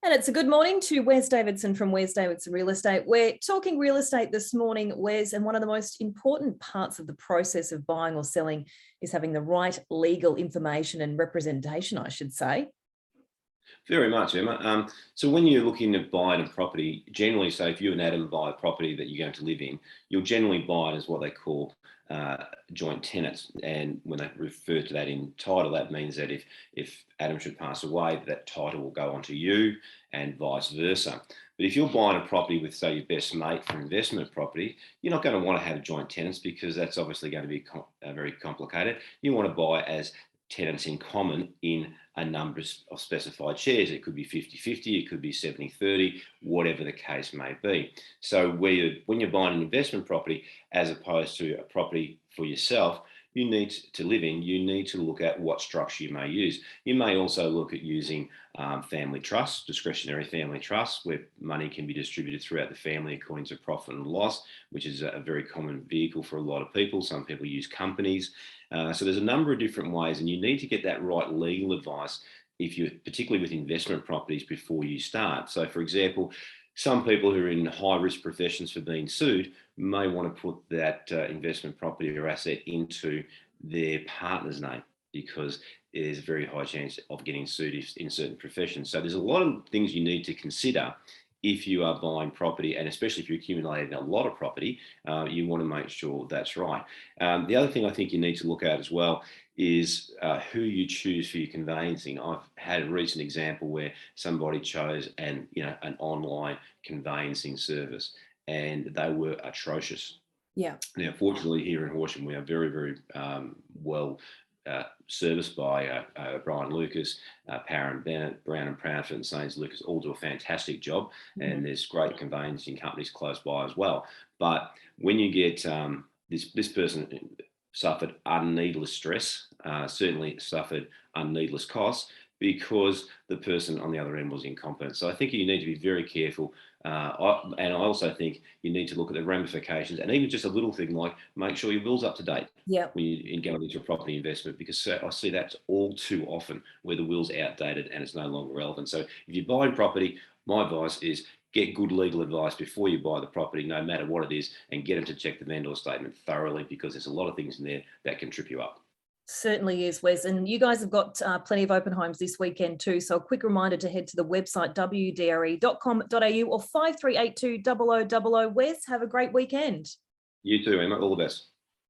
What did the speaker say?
And it's a good morning to Wes Davidson from Wes Davidson Real Estate. We're talking real estate this morning, Wes, and one of the most important parts of the process of buying or selling is having the right legal information and representation, I should say. Very much, Emma. So when you're looking at buying a property, generally, say if you and Adam buy a property that you're going to live in, you'll generally buy it as what they call joint tenants. And when they refer to that in title, that means that if Adam should pass away, that title will go on to you and vice versa. But if you're buying a property with, say, your best mate for investment property, you're not going to want to have joint tenants because that's obviously going to be very complicated. You want to buy as tenants in common in a number of specified shares. It could be 50-50, it could be 70-30, whatever the case may be. So when you're buying an investment property, as opposed to a property for yourself, you need to live in, you need to look at what structure you may use. You may also look at using family trusts, discretionary family trusts, where money can be distributed throughout the family according to profit and loss, which is a very common vehicle for a lot of people. Some people use companies. So there's a number of different ways, and you need to get that right legal advice if you're particularly with investment properties before you start. So for example, some people who are in high risk professions for being sued may want to put that investment property or asset into their partner's name because there's a very high chance of getting sued in certain professions. So there's a lot of things you need to consider if you are buying property, and especially if you're accumulating a lot of property, you want to make sure that's right. The other thing I think you need to look at as well is who you choose for your conveyancing. I've had a recent example where somebody chose an online conveyancing service, and they were atrocious. Yeah. Now, fortunately, here in Horsham, we are very, very well serviced by Brian Lucas, Parham Bennett, Brown and Proudfoot and Sains Lucas all do a fantastic job, and there's great conveyancing companies close by as well. But when you get this person suffered unneedless stress, certainly suffered unneedless costs because the person on the other end was incompetent. So I think you need to be very careful. And I also think you need to look at the ramifications, and even just a little thing like make sure your will's up to date when you go into a property investment, because I see that's all too often where the will's outdated and it's no longer relevant. So if you're buying property, my advice is get good legal advice before you buy the property, no matter what it is, and get them to check the vendor statement thoroughly, because there's a lot of things in there that can trip you up. Certainly is, Wes. And you guys have got plenty of open homes this weekend too. So a quick reminder to head to the website wdre.com.au or 5382 0000. Wes, have a great weekend. You too, Emma. All the best.